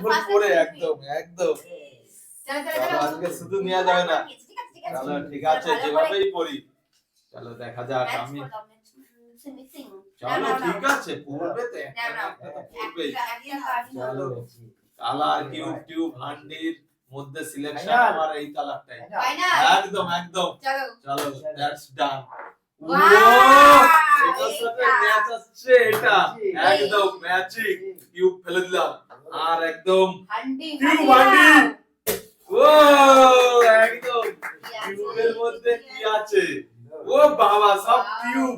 ফুল পরে একদম একদম চলো আজকে শুধু নেওয়া যাবে না চলো ঠিক আছে যেভাবেই পড়ি চলো দেখা যাক আমি চলো ঠিক আছে পড়বে তো একটা তো পড়বেই চলো কালার কিউব টিউব হান্ডির মধ্যে সিলেকশন আমার এই কালারটাই একদম একদম চলো দ্যাটস ডান এটার সাথে ম্যাচ আসছে এটা একদম ম্যাচিং কিউব ফেলে দিলাম আর একদম কিউব হান্ডি ও একদম কিউবের মধ্যে কি আছে ও বাবা সব কিউব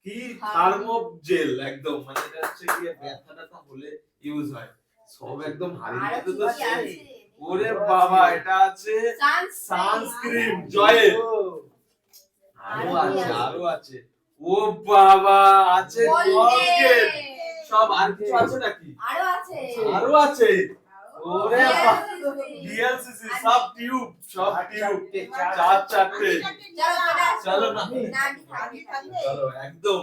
কি থার্মো জেল একদম মানে এটা হচ্ছে কি ব্যথাটা তো হলে ইউজ হয় সব একদম হাড়ির মধ্যে তো সেই ওরে বাবা এটা আছে সানস্ক্রিন জয়েল আরো আছে ও বাবা আছে কলগেট সব আর কিছু আছে নাকি আরো আছে ওরে ডিএলসিসি সব টিউব চার চারটে চলো না চলো একদম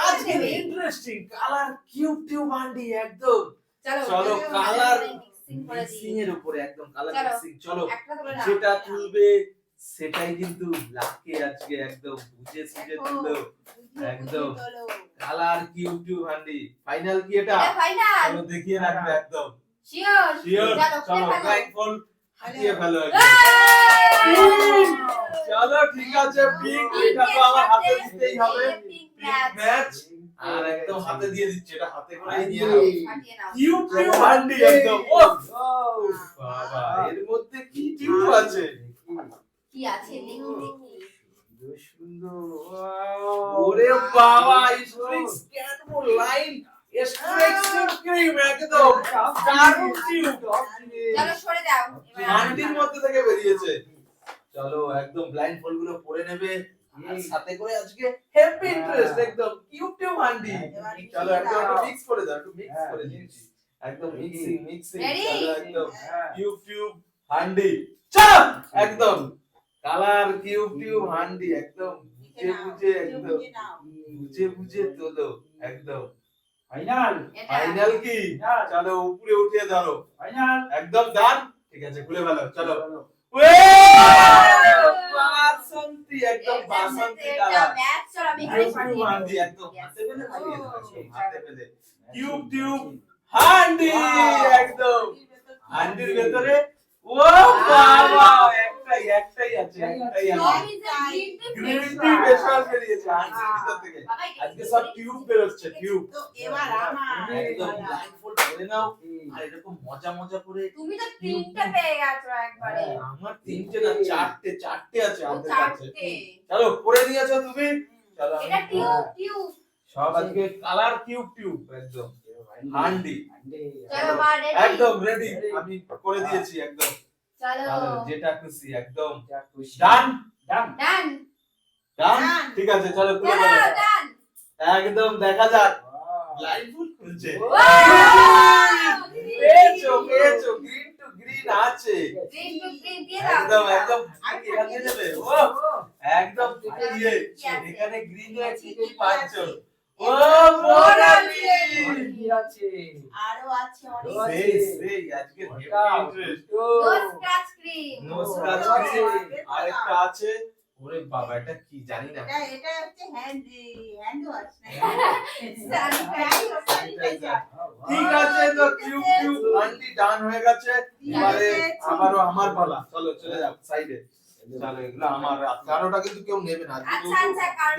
আজকে interesting colour cube tube handi একদম চলো কালার মিক্সিং এর উপরে একদম কালার মিক্সিং চলো যেটা তুলবে সেটাই কিন্তু লাকে আজকে একদম বুঝে সুঝে তুললো একদম colour cube tube handi final কি এটা চলো দেখিয়ে রাখবে একদম শিওর চলো ব্লাইন্ডফোল্ড হাতিয়ে ফেলো চলো ঠিক আছে পিঙ্ক এটা তো আমার হাতে দিতেই হবে ম্যাচ আর একদম হাতে দিয়ে দিচ্ছি এটা হাতে করেই নিয়ে নাও কিউব টিউব হান্ডি একদম ও বাবা এর মধ্যে কি টিউব আছে কি আছে দেখি সুন্দর ওরে বাবা স্ট্রিংস ক্যাটমো লাইন স্ট্রিংস ক্রিম একদম দারুণ টিউব চলো সরে যাও হান্ডির মধ্যে থেকে বেরিয়েছে চলো একদম ব্লাইন্ড ফোল্ড গুলো পরে নেবে আর সাথে করে আজকে হ্যাপি ইন্টারেস্ট একদম কিউব টিউব হান্ডি চলো একদম মিক্স করে দাও একটু মিক্স করে দিচ্ছি একদম মিক্সিং চলো একদম কিউব টিউব হান্ডি চল একদম কালার কিউব টিউব হান্ডি একদম বুঝে তোলো একদম ফাইনাল কি চলো উপরে উঠিয়ে ধরো ফাইনাল একদম ডান ঠিক আছে খুলে ফেলো চলো বাসন্তী একদম বাসন্তী কালার ম্যাচ চলো আমি কিউব হান্ডি একদম হাতে পেলে হাতে পেলে কিউব টিউব হান্ডি একদম হান্ডির ভেতরে ও বাবা একটাই আছে গ্রিন টি স্পেশাল বেরিয়েছে হান্ডির ভিতর থেকে আজকে সব টিউব বেরোচ্ছে টিউব তো এবার আমার একদম ব্লাইন্ডফোল্ড করে নাও আর এরকম মজা করে তুমি তো তিনটা পেয়ে গেছো একবারে আমার তিনটে না চারটে আছে আমাদের কাছে চলো পরে নিয়েছো তুমি চলো এটা টিউব সব আজকে কালার কিউব একদম হান্ডি চলো মা রেডি একদম রেডি আমি করে দিয়েছি একদম চলো যেটা খুশি একদম ডান ডান ঠিক আছে চলো খুলে ফেলো ডান একদম দেখা যাক ব্লাইন্ডফোল্ড খুলছে পেয়েছো গ্রিন টু গ্রিন আছে গ্রিন টু গ্রিন দিয়ে দাও একদম এখান দিয়ে নেবে ও একদম দিয়ে এখানে গ্রিন আছে কি পাচ্ছো ও মোরালি আছে আরো আছে অনেক সেই আজকে heavy interest no scratch cream no scratch আরেকটা আছে ওরে বাবা এটা কি জানি না এটা হচ্ছে হ্যান্ড ওয়াশ ঠিক আছে তো কিউব আন্টি ডান হয়ে গেছে এবারে আবারও আমার পালা চলো চলে যাও সাইডে চলো এগুলো আমার কারোটা কিন্তু কেউ নেবে না আচ্ছা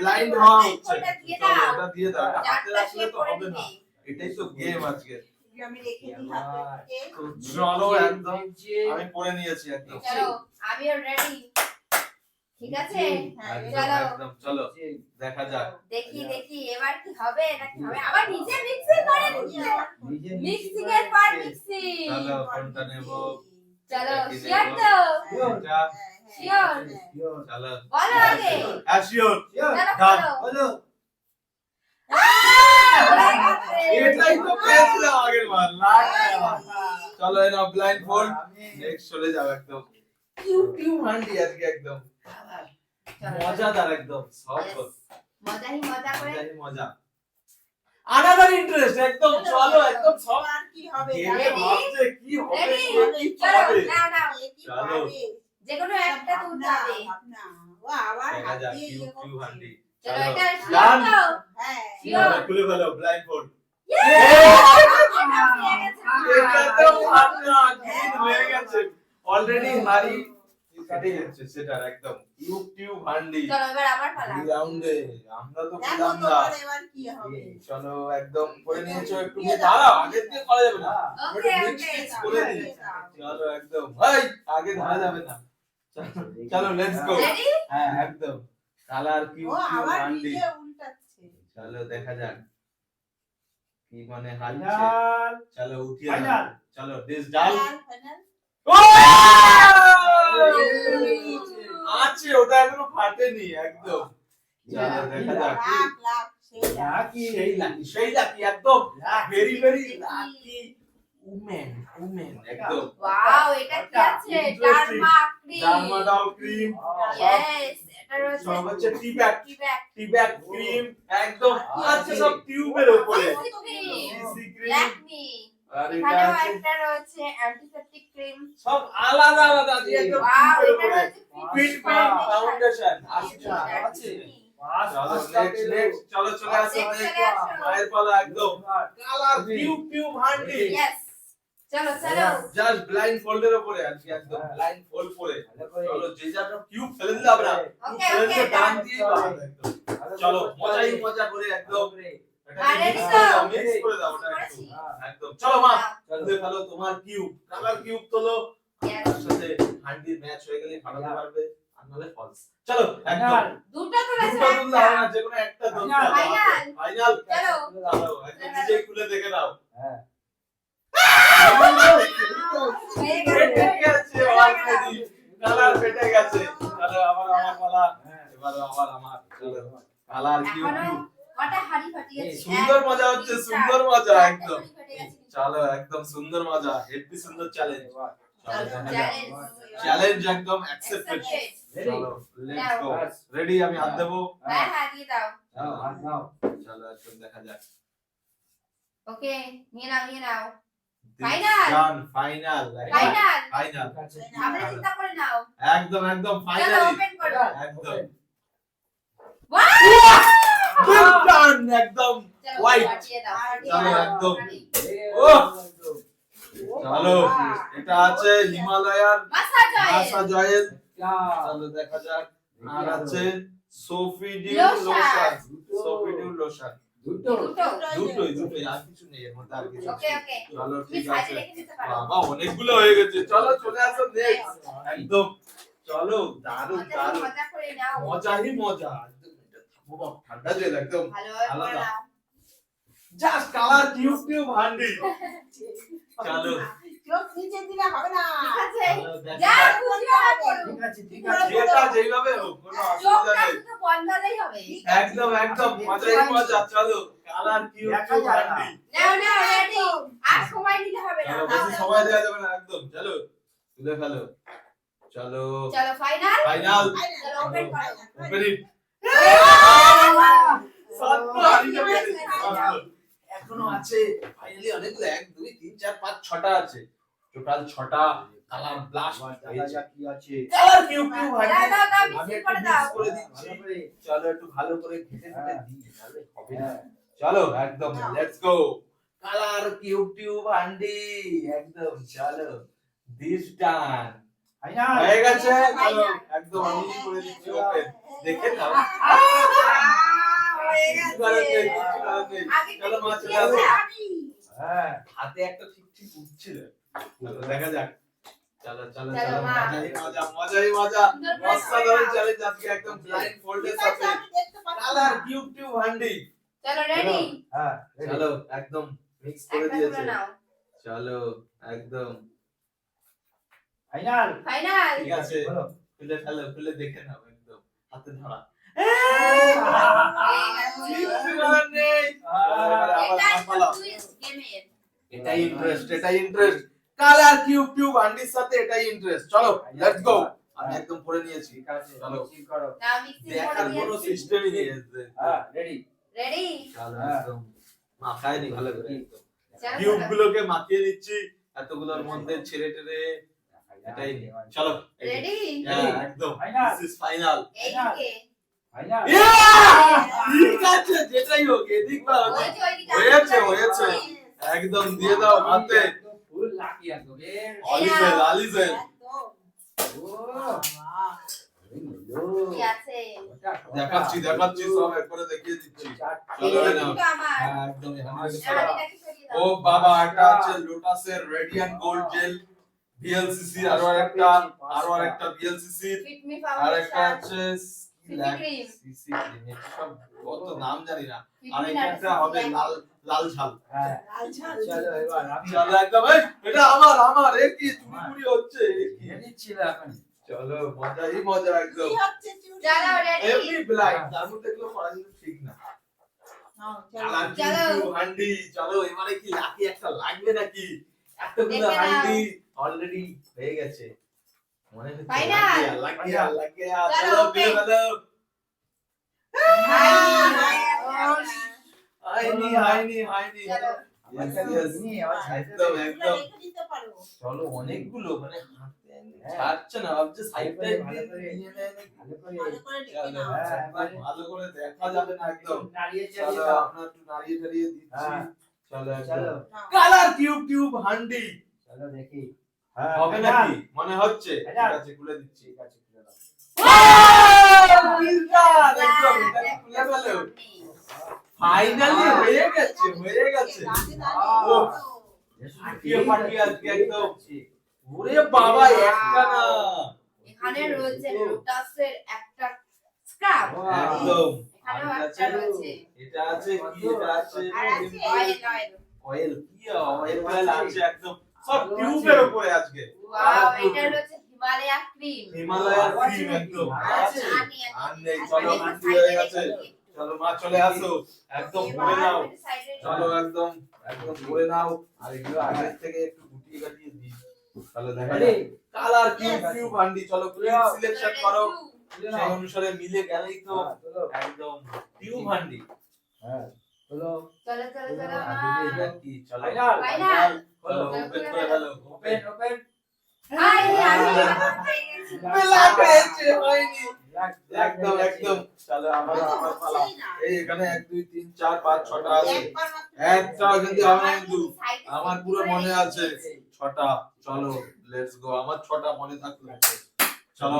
ব্লাইন্ড হওয়া হচ্ছে চলো এটা দিয়ে দাও এটা হাতে রাখলে তো হবে না এটাই তো গেম আজকে আমি রেখে দিই হাতে তো চলো একদম আমি পরে নিয়েছি একদম চলো আমিও রেডি ঠিক আছে চলো একদম চলো দেখা যাক দেখি এবার কি হবে নাকি হবে আবার নিজে মিক্সিং করে দিচ্ছে মিক্সিং এর পর মিক্সিং চলো কোনটা নেব চলো শিওর তো শিওর চলো বলো আগে শিওর চলো বলো এটাই তো পেয়েছিলাম আগের বার চলো এনা ব্লাইন্ড ফোল্ড নেক্সট চলে যাও একদম কিউব হান্ডি আজকে একদম মজাদার একদম সব মজা করে মজা আনাদার ইন্টারেস্ট একদম চলো একদম সব আর কি হবে গেমে ভাবছে কি হবে Ready? কি চলো হবে নাও নাও চলো। যে কোনো একটা তুলতে হবে ও আবার দেখা হাত যাক দিয়ে কিউব ইয়ে কিউব করছে। হান্ডি চলো চলো এটা Done. শিওর তো হ্যাঁ Sure. খুলে ফেলো ব্লাইন্ড ফোল্ড এটা এটা তো ভাবনা জিত হয়ে গেছে অলরেডি হারি কেটে যাচ্ছে সেটা একদম কিউব কিউব হান্ডি চলো এবার আমার পালা এই রাউন্ডে আমরা তো দেখো পেলাম না তোমার এবার কি হবে চলো একদম করে নিয়েছো একটু দাঁড়াও আগে থেকে করা যাবে না ওকে মিক্স ওকে মিক্স করে দিই চলো একদম ভাই আগে ধরা যাবে না চলো লেটস গো রেডি হ্যাঁ একদম কালার কিউব ও কিউব আবার হান্ডি নিজে উল্টাচ্ছে চলো দেখা যাক কি মানে হারছে ফাইনাল চলো উঠিয়ে Final. দাও চলো দিস ডাল ফাইনাল আছে ওটা এখনো ফাটেনি একদম চলো দেখা যাক লাখ লাখ সেই লাখ সেই লাকি একদম ভেরি ভেরি লাকি উমেন একদম ওয়াও এটা কি আছে ডারমা ক্রিম ডার্মাডল ক্রিম ইয়েস এটা রয়েছে সব হচ্ছে টি ব্যাগ কিব্যাক ক্রিম একদম আছে সব টিউবের উপরে সিসি ক্রিম ল্যাকমি আর এটা এখানেও আছে একটা রয়েছে অ্যান্টিসেপ্টিক ক্রিম সব আলাদা আলাদা আছে একদম ওয়াও টিউবের এটা উপরে রয়েছে পিন ফাউন্ডেশন আচ্ছা আছে চলো নেক্সট চলো চলে আসো মায়ের পালা একদম কালার কিউব হান্ডি ইয়েস চলো চলো জাস্ট ব্লাইন্ড ফোল্ডের উপরে আজকে একদম ব্লাইন্ড ফোল্ড পরে চলো যে যা সব কিউব ফেলে দিলে আমরা ওকে ফেলে ওকে দিয়ে টান দিয়ে একদম চলো মজাই মজা করে একদম আরে মিক্স তো। করে দাও ওটা করেছি। একদম চলো মা চলে ফেলো তোমার কিউব কালার কিউব তোলো Yes. তার সাথে হান্ডির ম্যাচ হয়ে গেলে ফাটাতে পারবে আর নাহলে ফলস চলো একদম দুটো তুলেছে দুটো তুললে হবে না যে কোনো একটা ধরতে হবে Final. ফাইনাল চলো চলো একদম নিজেই খুলে দেখে নাও হ্যাঁ হয়ে ফেটে গেছে গেছে অলরেডি কালার ফেটে গেছে চলো আবার আমার পালা এবার আবার আমার চলো কালার কিউব এখনো কিউব কটা হাড়ি ফাটিয়েছি সুন্দর মজা হচ্ছে সুন্দর মজা একদম ফেটে গেছে কিন্তু। চলো একদম সুন্দর মজা হেভি সুন্দর চ্যালেঞ্জ চলো চ্যালেঞ্জ চ্যালেঞ্জ একদম অ্যাকসেপ্টেড Accepted. চলো লেটস গো রেডি আমি হাত দেবো হ্যাঁ হ্যাঁ দিয়ে দাও নাও হাত নাও চলো একদম দেখা যাক ওকে নিয়ে নাও Final. ডান ফাইনাল ফাইনাল ফাইনাল আমরা চিন্তা করে নাও একদম একদম চলো ফাইনালি ওপেন করো একদম ওয়াও ডান একদম চলো White. ফাটিয়ে দাও চলো, একদম। ও চলো এটা আছে হিমালয়ার মাসাজ মাসাজ অয়েল চাও চলো দেখা যাক আর আছে সোফিডিউ Lotion. লোশন সোফিডিউ লোশন দুটো দুটোই আর কিছু নেই এর মধ্যে আর কিছু ওকে ওকে চলো তুমি ঠিক সাইডে আছে রেখে দিতে পারো বাবা অনেকগুলো হয়ে গেছে চলো চলে আসো নেক্সট একদম চলো দারুণ দারুণ মজা করে নাও মজাই মজা একদম এটা থামো বাবা, ঠান্ডা জল একদম ভালো করে আলাদা। নাও জাস্ট কালার কিউব হান্ডি চলো চোখ নিচে দিলে হবে না ঠিক আছে চলো, দেখা যা যাক। খুশি হয় করো ঠিক আছে ঠিক আছে যেটা যেভাবে হোক কোনো অসুবিধা চোখটা নেই শুধু বন্ধ হলেই হবে একদম একদম মজাই মজা চলো কালার কিউব দেখা যায় না। হান্ডি নাও নাও রেডি আর সময় নিতে হবে না চলো বেশি সময় দেওয়া যাবে না একদম চলো তুলে ফেলো চলো চলো ফাইনাল ফাইনাল চলো ওপেন করো ওপেন ইট এখনো আছে ফাইনালি অনেকগুলো 1 2 3 4 5 6টা আছে টোটাল 6টা কালার ব্লাস্ট হয়েছে কি আছে কালার কিউব দাও দাও দাও আমি মিক্সিং একটু করে দাও mix করে দিচ্ছি ভালো করে চলো একটু ভালো করে ঘেটে ঘেটে দিই তাহলে হবে না হ্যাঁ চলো একদম let's go colour cube handi একদম চলো দিস ডান ফাইনাল হয়ে গেছে চলো একদম আমি করে দিচ্ছি ওপেন দেখে নাও হয়ে কিছু করার নেই, কিছু করার নেই। চলো মা চলে আসো হ্যাঁ হাতে একটা ঠিক ঠিক উঠছিল চলো দেখা যাক চলো চলো চলো, চলো মা। মজাই মজা সুন্দর করে অসাধারণ নাও। চ্যালেঞ্জ আজকে একদম ব্লাইন্ড ফোল্ডের সাথে কালার কিউব হান্ডি চলো রেডি হ্যাঁ চলো একদম মিক্স করে একটা দিয়েছে করে নাও চলো একদম ফাইনাল ফাইনাল ঠিক আছে বলো খুলে ফেলো খুলে দেখে নাও একদম হাতে ধরা কিছু করার নেই এবারে আবার এটাই পালা। টুইস্ট গেমের এটাই ইন্টারেস্ট কালার কিউব হান্ডির সাথে এটাই ইন্টারেস্ট চলো লেটস গো আমি একদম পড়ে নিয়েছি ঠিক আছে চলো। ঠিক করো নাও মিক্সিং করে দেখার কোনো দিয়েছি সিস্টেমই নেই হ্যাঁ রেডি রেডি চলো হ্যাঁ। একদম মাখায় নি ভালো করে চলো, কিউব চলো। গুলোকে মাখিয়ে নিচ্ছি এতগুলোর মধ্যে ছেড়ে টেরে এটাই চলো রেডি হ্যাঁ একদম দিস ইজ ফাইনাল এইদিকে ফাইনাল ঠিক আছে যেটাই হোক এদিক বা ওদিক হয়েছে হয়েছে একদম দিয়ে দাও হাতে ফুল লাকি একদম অলিভেল অলিভেল ও কি আছে দেখাচ্ছি দেখাচ্ছি সব একবারে দেখিয়ে দিচ্ছি চলো এই নাও দুটো আমার হ্যাঁ একদম এখানে হাঁড়িটাকে সরিয়ে দাও ও বাবা এটা আছে লোটাসের রেডিয়ান্ট গোল্ড জেল ভিএলসিসি আরো আরেকটা ভিএলসিসি ফিট মি আর একটা ফাউন্ডেশন আছে CC cream। সিসি ক্রিম এটা সব কত নাম জানি না Fit আর me একটা নাটক হবে CC লাল লাল ঝাল হ্যাঁ লাল ঝাল চলো এবার আমি চলো একদম এই, এটা আমার এ কি চুরি হচ্ছে এ কি? খেয়ে নিচ্ছিল এখন চলো মজাই মজা একদম কি হচ্ছে চুরি চলো রেডি এমনি ব্লাইন্ড তার মধ্যে এগুলো করা কিন্তু ঠিক না নাও, কালার চলো। চলো। কিন্তু হান্ডি চলো এবারে কি লাকি একটা লাগবে নাকি এতগুলো দেখে নাও। হান্ডি অলরেডি হয়ে গেছে মনে হচ্ছে Final. লাগে চলো, চলো open. বিয়ে ভালো হাইনি চলো। আমার Yes, কাছে yes. নেই, আমার সাইডে একদম এগুলো একদম রেখে দিতে পারো। চলো অনেকগুলো মানে হাতে হ্যাঁ। ছাড়ছে না ভাবছে সাইডটা ভালো করে ভালো করে ভালো করে রেখে চলো নাও। হ্যাঁ, একদম ভালো করে দেখা যাবে না একদম নাড়িয়ে চলো চালিয়ে দাও আপনার একটু নাড়িয়ে টাড়িয়ে দিচ্ছি হ্যাঁ। চলো চলো নাও। কালার টিউব হান্ডি চলো দেখি হ্যাঁ হবে নাকি মনে হচ্ছে ঠিক Final. আছে খুলে দিচ্ছি ঠিক আছে খুলে দাও একদম এটা খুলে ফেলো ফাইনালি হয়ে গেছে দাঁতে ও, দাঁতে। ফাটিয়ে ফাটিয়ে আজকে একদম ওরে বাবা একটা না এখানে রয়েছে লোটাসের একটা স্ক্রাব একদম এখানেও আর একটা রয়েছে এটা আছে কি এটা আছে আর আছে অয়েল অয়েল কি অয়েল আছে একদম সব টিউবের উপরে আজকে ওয়াও এটা রয়েছে হিমালয়া ক্রিম হিমালয়ার ক্রিম একদম আছে। আর নেই চলো আন্টি হয়ে গেছে চলো মা চলে আসো একদম ভরে নাও চলো একদম ভরে নাও আর এগুলো আগের থেকে একটু গুটিয়ে গাটিয়ে দিই চলো দেখা যাক কালার কিউব আন্টি চলো সিলেকশন করো সেই অনুসারে মিলে গেলেই তো একদম টিউব হান্ডি হ্যাঁ চলো চলো চলো চলো এটা কি চলো ফাইনাল ফাইনাল চলো ওপেন করে ফেলো ওপেন ওপেন হাই আমি পেয়ে গেছি মেলা পেয়েছে হয়নি একদম একদম চলো আমার পালা এই এখানে 1 2 3 4 5 6টা আছে একবার মাত্র। একটা কিন্তু আমার কিন্তু আমার পুরো মনে আছে 6টা চলো লেটস গো আমার 6টা মনে থাকলো চলো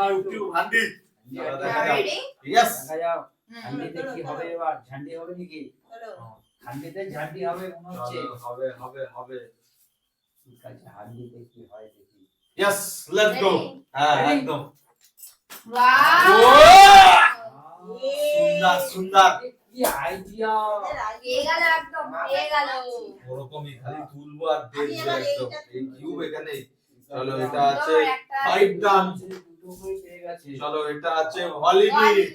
ইউটিউব হান্ডি চলো দেখা যাক রেডি ইয়েস দেখা যাও ঠান্ডিতে কি হবে এবার ঝান্ডি হবে নাকি চলো। ঠান্ডিতে ঝান্ডি হবে মনে হচ্ছে চলো হবে ঠিক আছে হান্ডিতে কি হয় দেখি ইয়েস লেটস গো Ready? হ্যাঁ Ready? একদম ওয়াও সুন্দর কি আইডিয়া পেয়ে গেল একদম পেয়ে গেল ওরকমই খালি তুলবো আর দেখবো এবার একদম এইটা এই কিউব এখানে চলো চলো, এটা আছে সুন্দর একটা ফাইভ ডান দুটো করে পেয়ে গেছে চলো এটা আছে হলিডে ওয়ানি।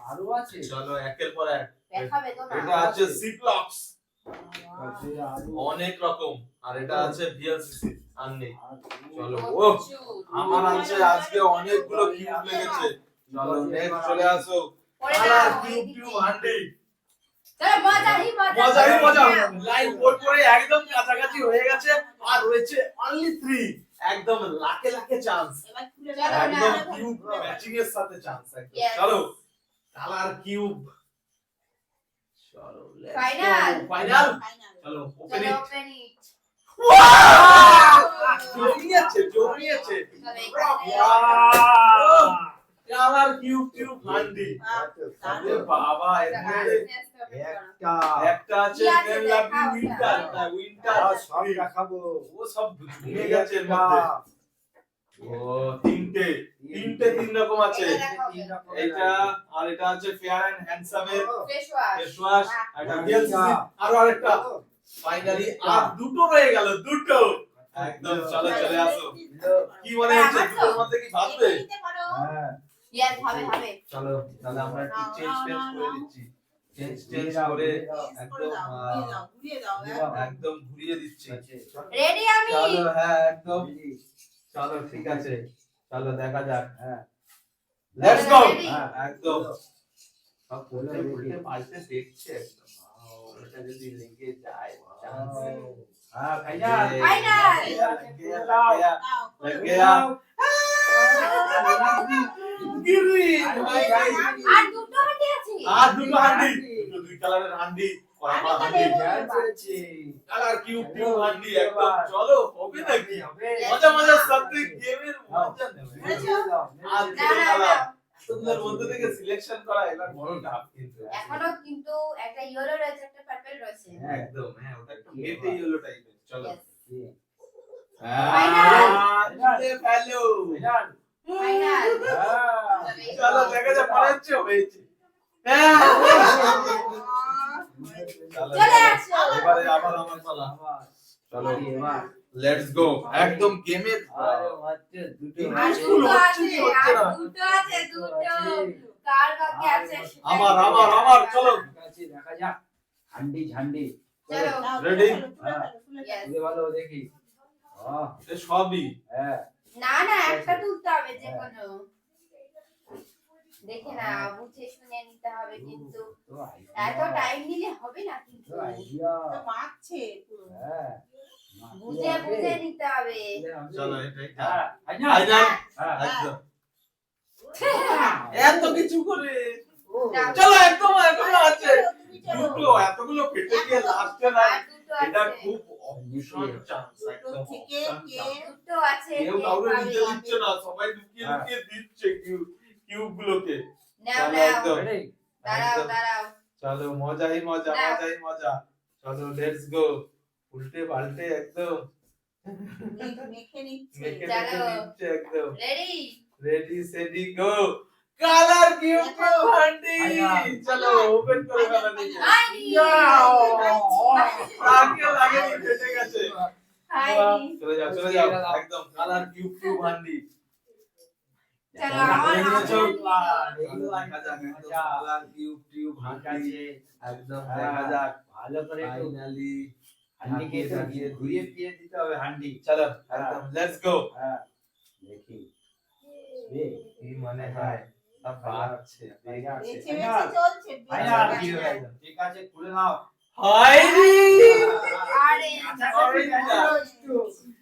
আরো আছে চলো একের পর এক দেখাবে তো না এটা আছে সিপ্লক্স আছে আরো অনেক রকম আর এটা আছে ভিএলসিসি আর নেই চলো ও প্রচুর। আমার আছে আজকে অনেকগুলো কিউব লেগেছে চলো নেক্সট চলে আসো পরে কালার নাও, কিউব এইদিকে। কিউব হান্ডি চলো মজাই মজা লাইন বোর্ড করে একদম কাছাকাছি হয়ে গেছে আর রয়েছে অনলি 3 একদম লাখে লাখে চান্স এবার খুলে চলো নাও। একদম না। কিউব ম্যাচিং এর সাথে চান্স একদম Yes. চলো কালার কিউব চলো Final. Final Final. চলো ওপেন চলো ইট ওপেন ইট জমিয়েছে Wow! কালার কিউব হান্ডি আরে বাবা এর মধ্যে একটা আছে কি আছে মেলাপি দেখাও উইন্টার ওটা। না উইন্টার সব দেখাবো ও সব ভুলে গেছে এর মধ্যে ও তিনটে তিন রকম আছে এটা আর এটা আছে ফেয়ার এন্ড হ্যান্ডসাম এর ফেস ওয়াশ ফেস ওয়াশ এটা ভিএলসিসি আর আরেকটা ফাইনালি আর দুটো রয়ে গেল দুটো একদম চলো চলে আসো কি মনে হচ্ছে দুটোর মধ্যে কি ভাববে এবার নিতে পারো। হ্যাঁ ইয়েস হবে হবে চলো তাহলে আমরা একটু চেঞ্জ করে দিচ্ছি চেঞ্জ করে Yes, করে একদম দাও, ঘুরিয়ে দাও, ঘুরিয়ে দাও, একদম ঘুরিয়ে দিচ্ছি রেডি আমি চলো হ্যাঁ একদম চলো ঠিক আছে চলো দেখা যাক হ্যাঁ লেটস গো Ready? একদম সব উল্টে উল্টে পাল্টে দেখছে একদম এটা যদি লেগে যায় চান্স হ্যাঁ ফাইনাল ফাইনাল लग गया गिरी भाई भाई আর দুটো হাঁটি আছে আর দুটো হান্ডি দুই কালারের হান্ডি কড়া হান্ডি আছে কালার কিউব কিউব হান্ডি একদম চলো হবে নাকি মজা মজা সাথে গেমের মজা নেবে আর দুটো কালার সুন্দর মধ্যে থেকে সিলেকশন করা এবার বড় টাফ কিন্তু এখনো কিন্তু একটা ইয়েলো রয়েছে একটা পার্পল রয়েছে একদম হ্যাঁ ওটা একটু মেটে ইয়েলো টাইপের চলো Yes. জিতে ফেলো ফাইনাল চলো দেখা যাক মনে হচ্ছে হয়েছে চলে আসো এবারে আবার আমার পালা চলো এবার লেটস গো একদম গেমে আরে হচ্ছে দুটো আর আছে। দুটো হচ্ছে আছে কি হচ্ছে না? আর দুটো আছে দুটো কার বাকি আছে সেটা আমার চলো কাছে দেখা যাক হান্ডি ঝান্ডি চলো Ready? Yes. খুলে ভালো দেখি এ সবই হ্যাঁ না না একটা তুলতে হবে যে কোনো দেখে না বুঝে শুনে নিতে হবে কিন্তু তো এত টাইম নিলে হবে না কিন্তু তো আইডিয়া মাখছে পুরো হ্যাঁ বুঝে বুঝে নিতে হবে চলো এটাই হ্যাঁ ফাইনাল হ্যাঁ একদম এত কিছু করে না, চলো একদম আছে তুমি চলো দুটো এতগুলো পেটে গিয়ে লাস্টে না আর দুটো এটা আছে খুব ভীষণ চান্স একদম থেকে কে দুটো আছে কেউ কে কাউকে পাবে? নিতে দিচ্ছে না সবাই লুকিয়ে হ্যাঁ। লুকিয়ে দিচ্ছে কিউব গুলোকে নাও চলো নাও একদম রেডি দাঁড়াও একদম। দাঁড়াও চলো মজাই মজা নাও। মজাই মজা চলো লেটস গো উল্টে পাল্টে একদম মেখে নিচ্ছে মেখে চলো। মেখে দিচ্ছে একদম রেডি রেডি সেডি গো কালার কিউব কিউব হান্ডি আয়া। চলো ওপেন করে ফেলা নিচে হাই আগে লাগেনি ফেটে গেছে হাই চলে যাও একদম কালার কিউব কিউব হান্ডি চলো আমার নিয়েছো? এইগুলো দেখা যাক একদম কালার কিউব কিউব হান্ডি একদম দেখা যাক ভালো করে একটু ফাইনালি হান্ডিকে একটু ঘুরিয়ে ফিরিয়ে দিতে হবে হান্ডি চলো একদম লেটস গো হ্যাঁ দেখি কি মনে হয় সব বাড়ছে বেগ আছে বেছে বেছে চলছে ফাইনাল কি হয়েছে? ঠিক আছে খুলে নাও হাইরি আরে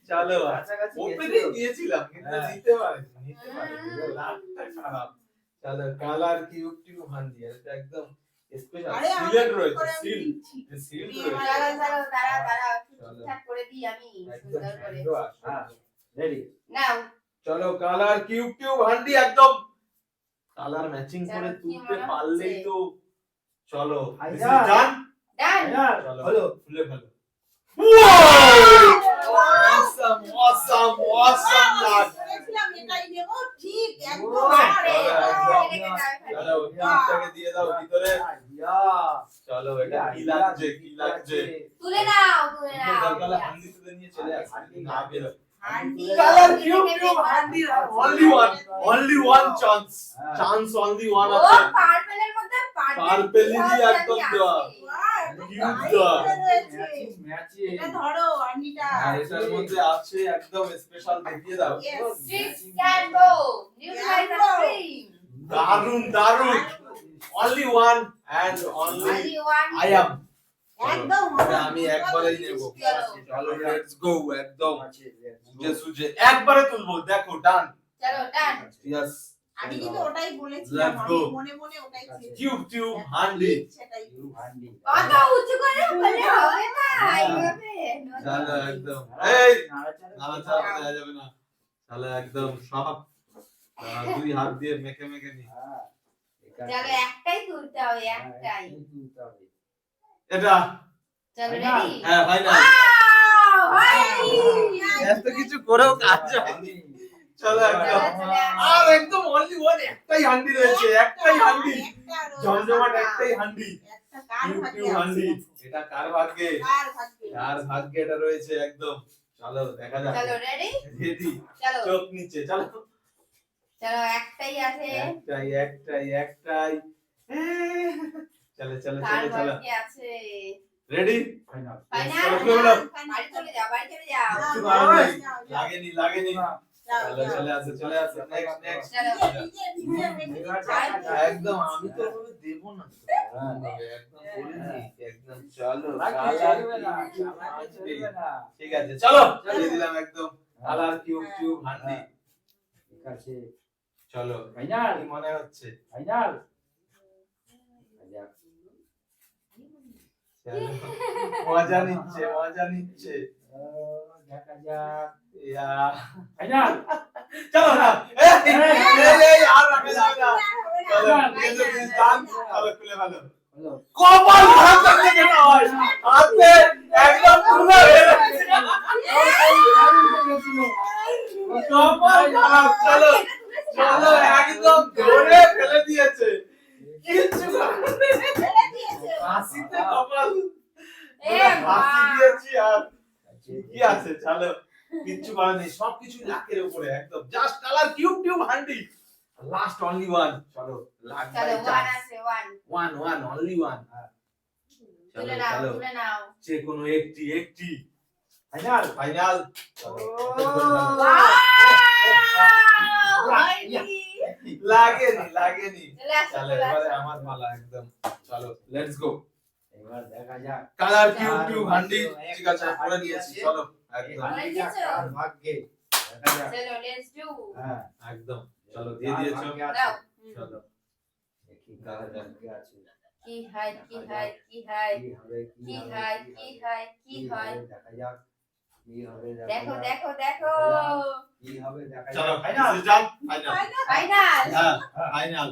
চলো কাছাকাছি ওপেনে দিয়েছিলাম কিন্তু হ্যাঁ। নিতে পারিনি লাভটা খারাপ চলো কালার কিউব কিউব হান্ডি এটা একদম স্পেশাল আরে আমি সিলেট কি রয়েছে করে আমি সিল দিচ্ছি? সিল বিয়ে রয়েছে দাঁড়াও দাঁড়াও দাঁড়াও দাঁড়াও একটু চলো। ঠিকঠাক করে দিই আমি একদম সুন্দর করে হ্যাঁ রেডি নাও চলো কালার কিউব কিউব হান্ডি একদম কালার ম্যাচিং করে চলো, কি তুলতে মনে পারলেই হচ্ছে? তো চলো আইডা। ডান ডান চলো হলো খুলে ফেলো awesome awesome লাগ বলেছিলাম এটাই নেব ঠিক একদম আরে চলো, রেখে দাও এখানে। চলো কিউবটাকে দিয়ে দাও ভিতরে আইডিয়া চলো এটা কি লাগছে কি লাগছে তুলে নাও তুলে নাও দরকার হান্ডি তুলে নিয়ে চলে আসি না বেরো handi colour cube cube handi only one chance only one ও আছে পার্পলের মধ্যে পার্পেলেরই একদম দেওয়া কিউব দেওয়া ম্যাচিং এটা ধরো হান্ডিটা আর এটার মধ্যে আছে একদম স্পেশাল দেখিয়ে দাও Yes. Six Cambo New Cambo. cream দারুন only one and only only one I am একদম আমি একবারেই নেব চলো লেটস গো একদম আছে সুজে সুজে একবারে তুলবো দেখো ডান চলো ডান ইয়েস আমি কিন্তু ওটাই বলেছিলাম Let's আমি go. মনে মনে ওটাই চেয়েছিলাম। কিউব কিউব হান্ডি সেটাই হান্ডি অত উঁচু করে বললে হবে না এইভাবে চলো একদম এই নাড়াচাড়া নাড়াচাড়া দেওয়া যাবে না চলো একদম সব দুই হাত দিয়ে মেখে মেখে নি হ্যাঁ চলো একটাই তুলতে হবে একটাই তুলতে হবে এটা চলো রেডি হ্যাঁ ফাইনাল এত কিছু করেও কাজ হয়নি চলো একদম আর একদম অনলি ওয়ান একটাই হান্ডি রয়েছে একটাই হান্ডি জমজমাট একটাই হান্ডি একটা কার কিউব ভাগ্যে কিউব হান্ডি আছে। এটা কার ভাগ্যে কার ভাগ্যে কার ভাগ্যে এটা রয়েছে একদম চলো দেখা যাক চলো রেডি রেডি চলো চোখ নিচে চলো চলো একটাই আছে একটাই চলো চলো কার চলো চলো বাকি আছে রেডি ফাইনাল ফাইনাল চলো, চলো। বাড়ি চলে যাও বাড়ি চলে যাও একটু যাও, ভালো নেই। যাও, যাও। লাগেনি চলো চলে আসে নেক্সট চলো একদম আমি তো ওভাবে দেব না তো। একদম বলে দিই একদম চলো ঠিক আছে চলো দিয়ে দিলাম একদম কালার কিউব হান্ডি ঠিক আছে চলো ফাইনাল কি মনে হচ্ছে ফাইনাল চলো। মজা নিচ্ছে দেখা যাক ইয়া ফাইনাল চলো না এই আর রাখা যাবে না চলো কিন্তু দান চলো খুলে ভালো হলো কপাল খারাপ করতে কেন হয় হাতে একদম পুরো হয়ে গেছে কপাল খারাপ চলো চলো একদম ধরে ফেলে দিয়েছে কিচ্ছু ফেলে দিয়েছে। হাসিতে কপাল এ হাসি মা দিয়েছি আর কি আছে চলো কিচ্ছু করার নেই সবকিছু লাখের উপরে একদম just colour cube handi last only one চলো লাখ চলো ওয়ান আছে ওয়ান ওয়ান অনলি ওয়ান তুলে চলো নাও যে কোনো একটি ফাইনাল ফাইনাল লাগেনি চলো এবারে আমার পালা একদম চলো লেটস গো এবার দেখা যাক কালার কিউব হান্ডি ঠিক আছে পরে নিয়েছি চলো একদম আর ভাগ্যে দেখা যাক চলো লেটস ডু হ্যাঁ একদম চলো দিয়ে দিয়েছো দাও চলো কি কালার ভাগ্যে আছে কি হয় কি হবে দেখা যাক কি হবে দেখো কি হবে দেখা চলো যাক ফাইনাল যান ফাইনাল ফাইনাল হ্যাঁ ফাইনাল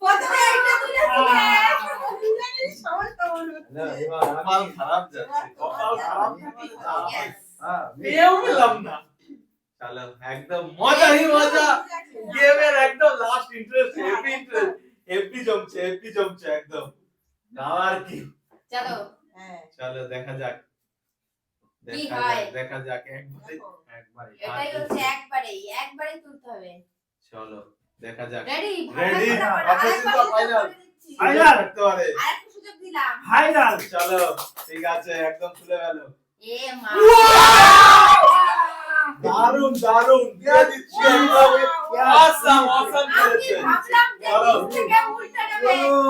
প্রথমে একটা তুলেছিলে সমস্যা হলো। এবার কপাল খারাপ যাচ্ছে কপাল খারাপ Yes. হ্যাঁ পেয়েও পেলাম না চলো একদম মজা গেমের একদম লাস্ট ইন্টারেস্ট হেভি জমছে একদম আর কি চলো হ্যাঁ, চলো দেখা যাক কি হয়? দেখা যাক একবারে একবারে এটাই হচ্ছে একবারেই তুলতে হবে চলো দেখা যাক ready Ready? Opposite final Final. করতে পারে আরেকটা সুযোগ দিলাম ফাইনাল চলো ঠিক আছে একদম খুলে গেল এ মা দারুন দিয়ে দিচ্ছি একদম অসাম আমি করেছে ভাবলাম যে চলো। নিচ থেকে উল্টে নেবে চলো।